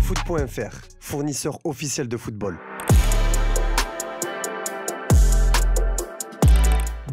Foot.fr, fournisseur officiel de football.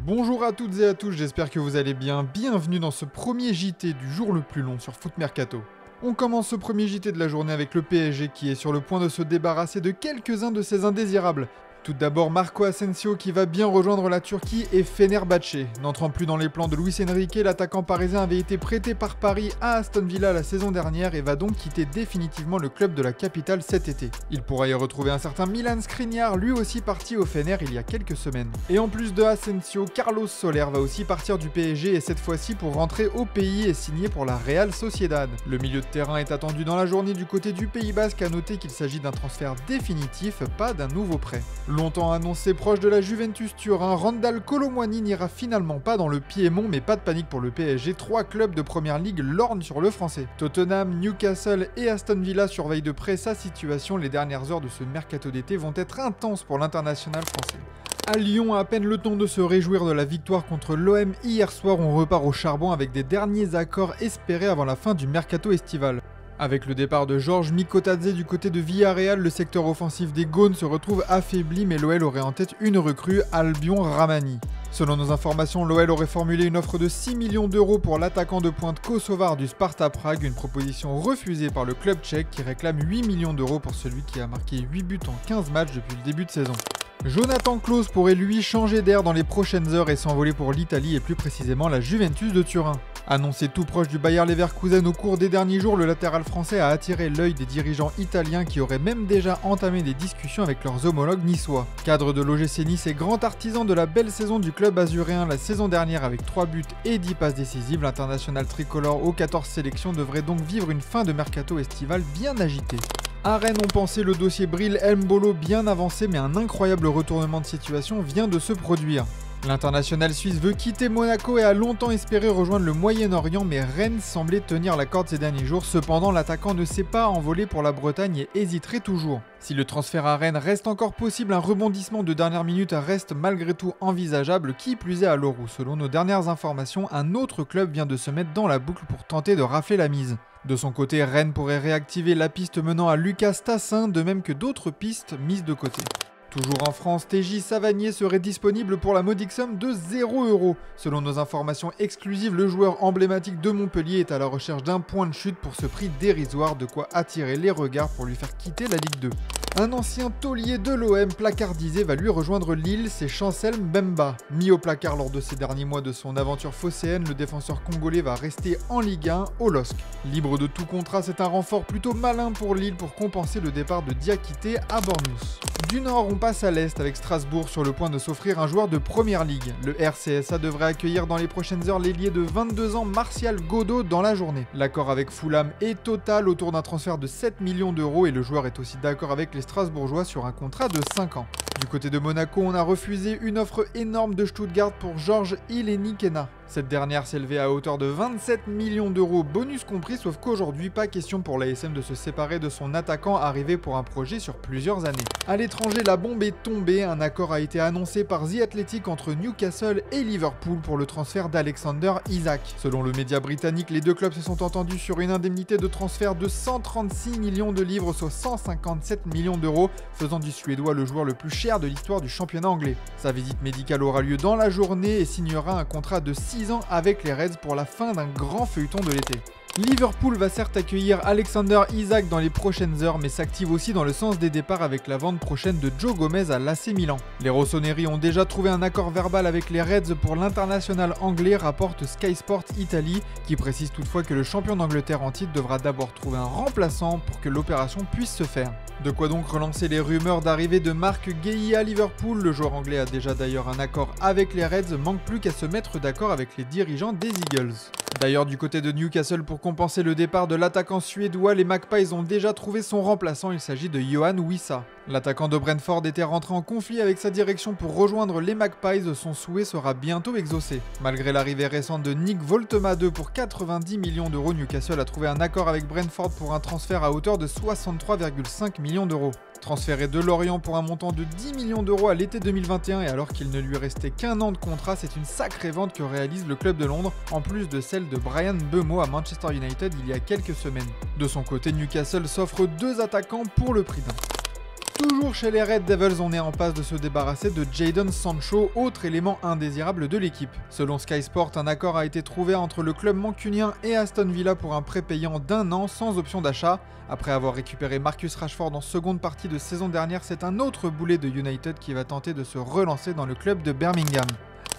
Bonjour à toutes et à tous, j'espère que vous allez bien. Bienvenue dans ce premier JT du jour le plus long sur Foot Mercato. On commence ce premier JT de la journée avec le PSG qui est sur le point de se débarrasser de quelques-uns de ses indésirables. Tout d'abord Marco Asensio qui va bien rejoindre la Turquie et Fenerbahçe. N'entrant plus dans les plans de Luis Enrique, l'attaquant parisien avait été prêté par Paris à Aston Villa la saison dernière et va donc quitter définitivement le club de la capitale cet été. Il pourra y retrouver un certain Milan Skriniar, lui aussi parti au Fener il y a quelques semaines. Et en plus de Asensio, Carlos Soler va aussi partir du PSG et cette fois-ci pour rentrer au pays et signer pour la Real Sociedad. Le milieu de terrain est attendu dans la journée du côté du Pays Basque, à noter qu'il s'agit d'un transfert définitif, pas d'un nouveau prêt. Longtemps annoncé proche de la Juventus Turin, Randal Kolo Muani n'ira finalement pas dans le Piémont, mais pas de panique pour le PSG, 3 clubs de première ligue lorgnent sur le français. Tottenham, Newcastle et Aston Villa surveillent de près sa situation. Les dernières heures de ce mercato d'été vont être intenses pour l'international français. À Lyon, à peine le temps de se réjouir de la victoire contre l'OM hier soir, on repart au charbon avec des derniers accords espérés avant la fin du mercato estival. Avec le départ de Georges Mikotadze du côté de Villarreal, le secteur offensif des Gaunes se retrouve affaibli, mais l'OL aurait en tête une recrue, Albion Ramani. Selon nos informations, l'OL aurait formulé une offre de 6 millions d'euros pour l'attaquant de pointe kosovar du Sparta Prague, une proposition refusée par le club tchèque qui réclame 8 millions d'euros pour celui qui a marqué 8 buts en 15 matchs depuis le début de saison. Jonathan Klaus pourrait lui changer d'air dans les prochaines heures et s'envoler pour l'Italie et plus précisément la Juventus de Turin. Annoncé tout proche du Bayer Leverkusen au cours des derniers jours, le latéral français a attiré l'œil des dirigeants italiens qui auraient même déjà entamé des discussions avec leurs homologues niçois. Cadre de l'OGC Nice et grand artisan de la belle saison du club azuréen la saison dernière avec 3 buts et 10 passes décisives, l'international tricolore aux 14 sélections devrait donc vivre une fin de mercato estival bien agitée. À Rennes, on pensait le dossier Bril Mbolo bien avancé, mais un incroyable retournement de situation vient de se produire. L'international suisse veut quitter Monaco et a longtemps espéré rejoindre le Moyen-Orient, mais Rennes semblait tenir la corde ces derniers jours. Cependant, l'attaquant ne s'est pas envolé pour la Bretagne et hésiterait toujours. Si le transfert à Rennes reste encore possible, un rebondissement de dernière minute reste malgré tout envisageable, qui plus est à l'euro. Selon nos dernières informations, un autre club vient de se mettre dans la boucle pour tenter de rafler la mise. De son côté, Rennes pourrait réactiver la piste menant à Lucas Tassin, de même que d'autres pistes mises de côté. Toujours en France, TJ Savanier serait disponible pour la modique somme de 0 €. Selon nos informations exclusives, le joueur emblématique de Montpellier est à la recherche d'un point de chute pour ce prix dérisoire, de quoi attirer les regards pour lui faire quitter la Ligue 2. Un ancien taulier de l'OM placardisé va lui rejoindre Lille, c'est Chancel Mbemba. Mis au placard lors de ces derniers mois de son aventure phocéenne, le défenseur congolais va rester en Ligue 1 au LOSC. Libre de tout contrat, c'est un renfort plutôt malin pour Lille pour compenser le départ de Diakité à Bournemouth. Du nord, on passe à l'est avec Strasbourg sur le point de s'offrir un joueur de première ligue. Le RCSA devrait accueillir dans les prochaines heures l'ailier de 22 ans Martial Godot dans la journée. L'accord avec Fulham est total autour d'un transfert de 7 millions d'euros et le joueur est aussi d'accord avec les Strasbourgeois sur un contrat de 5 ans. Du côté de Monaco, on a refusé une offre énorme de Stuttgart pour Georges Ilenikena. Cette dernière s'élevait à hauteur de 27 millions d'euros, bonus compris, sauf qu'aujourd'hui, pas question pour l'ASM de se séparer de son attaquant arrivé pour un projet sur plusieurs années. À l'étranger, la bombe est tombée, un accord a été annoncé par The Athletic entre Newcastle et Liverpool pour le transfert d'Alexander Isak. Selon le média britannique, les deux clubs se sont entendus sur une indemnité de transfert de 136 millions de livres, soit 157 millions d'euros, faisant du Suédois le joueur le plus cher de l'histoire du championnat anglais. Sa visite médicale aura lieu dans la journée et signera un contrat de 6 ans avec les Reds pour la fin d'un grand feuilleton de l'été. Liverpool va certes accueillir Alexander Isak dans les prochaines heures, mais s'active aussi dans le sens des départs avec la vente prochaine de Joe Gomez à l'AC Milan. Les Rossoneri ont déjà trouvé un accord verbal avec les Reds pour l'international anglais, rapporte Sky Sport Italie, qui précise toutefois que le champion d'Angleterre en titre devra d'abord trouver un remplaçant pour que l'opération puisse se faire. De quoi donc relancer les rumeurs d'arrivée de Marc Guéhi à Liverpool. Le joueur anglais a déjà d'ailleurs un accord avec les Reds, manque plus qu'à se mettre d'accord avec les dirigeants des Eagles. D'ailleurs, du côté de Newcastle, pour compenser le départ de l'attaquant suédois, les Magpies ont déjà trouvé son remplaçant, il s'agit de Yohan Wissa. L'attaquant de Brentford était rentré en conflit avec sa direction pour rejoindre les Magpies, son souhait sera bientôt exaucé. Malgré l'arrivée récente de Nick Voltema 2 pour 90 millions d'euros, Newcastle a trouvé un accord avec Brentford pour un transfert à hauteur de 63,5 millions d'euros. Transféré de Lorient pour un montant de 10 millions d'euros à l'été 2021 et alors qu'il ne lui restait qu'un an de contrat, c'est une sacrée vente que réalise le club de Londres, en plus de celle de Bryan Mbeumo à Manchester United il y a quelques semaines. De son côté, Newcastle s'offre 2 attaquants pour le prix d'un. Toujours chez les Red Devils, on est en passe de se débarrasser de Jadon Sancho, autre élément indésirable de l'équipe. Selon Sky Sport, un accord a été trouvé entre le club mancunien et Aston Villa pour un prêt payant d'1 an sans option d'achat. Après avoir récupéré Marcus Rashford en seconde partie de saison dernière, c'est un autre boulet de United qui va tenter de se relancer dans le club de Birmingham.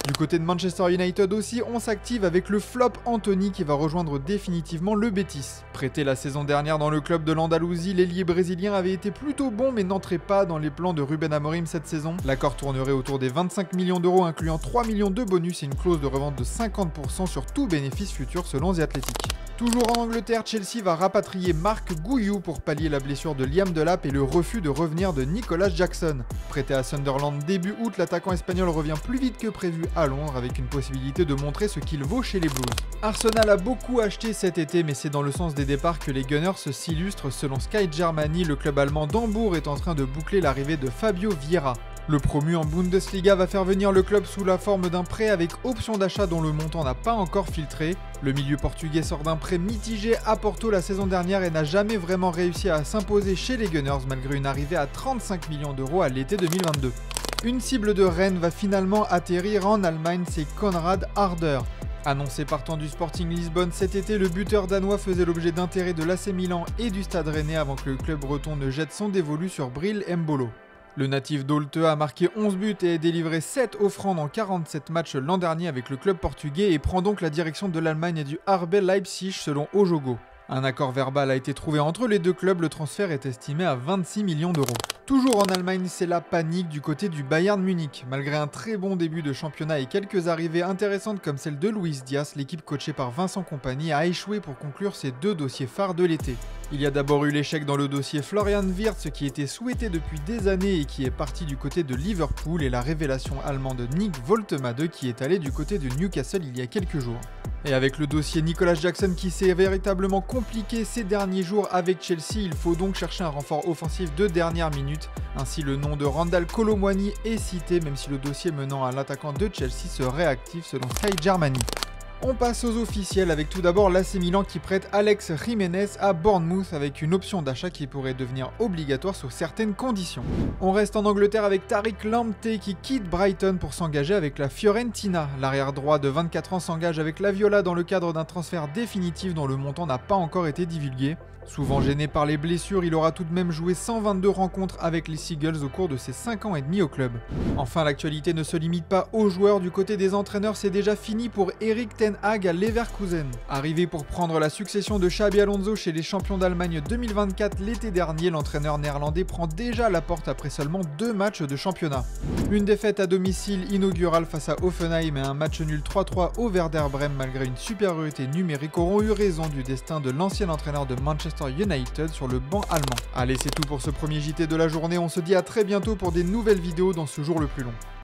Du côté de Manchester United aussi, on s'active avec le flop Anthony qui va rejoindre définitivement le Betis. Prêté la saison dernière dans le club de l'Andalousie, l'ailier brésilien avait été plutôt bon mais n'entrait pas dans les plans de Ruben Amorim cette saison. L'accord tournerait autour des 25 millions d'euros incluant 3 millions de bonus et une clause de revente de 50% sur tout bénéfice futur selon The Athletic. Toujours en Angleterre, Chelsea va rapatrier Marc Guiu pour pallier la blessure de Liam Delap et le refus de revenir de Nicolas Jackson. Prêté à Sunderland début août, l'attaquant espagnol revient plus vite que prévu à Londres avec une possibilité de montrer ce qu'il vaut chez les Blues. Arsenal a beaucoup acheté cet été mais c'est dans le sens des départs que les Gunners s'illustrent. Selon Sky Germany, le club allemand d'Hambourg est en train de boucler l'arrivée de Fabio Vieira. Le promu en Bundesliga va faire venir le club sous la forme d'un prêt avec option d'achat dont le montant n'a pas encore filtré. Le milieu portugais sort d'un prêt mitigé à Porto la saison dernière et n'a jamais vraiment réussi à s'imposer chez les Gunners malgré une arrivée à 35 millions d'euros à l'été 2022. Une cible de Rennes va finalement atterrir en Allemagne, c'est Konrad Harder. Annoncé partant du Sporting Lisbonne cet été, le buteur danois faisait l'objet d'intérêt de l'AC Milan et du Stade Rennais avant que le club breton ne jette son dévolu sur Bril Mbolo. Le natif d'Olte a marqué 11 buts et a délivré 7 offrandes en 47 matchs l'an dernier avec le club portugais et prend donc la direction de l'Allemagne et du RB Leipzig selon Ojogo. Un accord verbal a été trouvé entre les deux clubs, le transfert est estimé à 26 millions d'euros. Toujours en Allemagne, c'est la panique du côté du Bayern Munich. Malgré un très bon début de championnat et quelques arrivées intéressantes comme celle de Luis Diaz, l'équipe coachée par Vincent Kompany a échoué pour conclure ses 2 dossiers phares de l'été. Il y a d'abord eu l'échec dans le dossier Florian Wirtz qui était souhaité depuis des années et qui est parti du côté de Liverpool et la révélation allemande Nick Woltemade qui est allé du côté de Newcastle il y a quelques jours. Et avec le dossier Nicolas Jackson qui s'est véritablement compliqué ces derniers jours avec Chelsea, il faut donc chercher un renfort offensif de dernière minute. Ainsi, le nom de Randal Kolo Muani est cité, même si le dossier menant à l'attaquant de Chelsea serait actif selon Sky Germany. On passe aux officiels avec tout d'abord l'AC Milan qui prête Alex Jiménez à Bournemouth avec une option d'achat qui pourrait devenir obligatoire sous certaines conditions. On reste en Angleterre avec Tariq Lamptey qui quitte Brighton pour s'engager avec la Fiorentina. L'arrière droit de 24 ans s'engage avec la Viola dans le cadre d'un transfert définitif dont le montant n'a pas encore été divulgué. Souvent gêné par les blessures, il aura tout de même joué 122 rencontres avec les Seagulls au cours de ses 5 ans et demi au club. Enfin, l'actualité ne se limite pas aux joueurs, du côté des entraîneurs, c'est déjà fini pour Erik ten Hag à Leverkusen. Arrivé pour prendre la succession de Xabi Alonso chez les champions d'Allemagne 2024 l'été dernier, l'entraîneur néerlandais prend déjà la porte après seulement 2 matchs de championnat. Une défaite à domicile inaugurale face à Hoffenheim et un match nul 3-3 au Werder Bremen malgré une supériorité numérique auront eu raison du destin de l'ancien entraîneur de Manchester United sur le banc allemand. Allez, c'est tout pour ce premier JT de la journée, on se dit à très bientôt pour des nouvelles vidéos dans ce jour le plus long.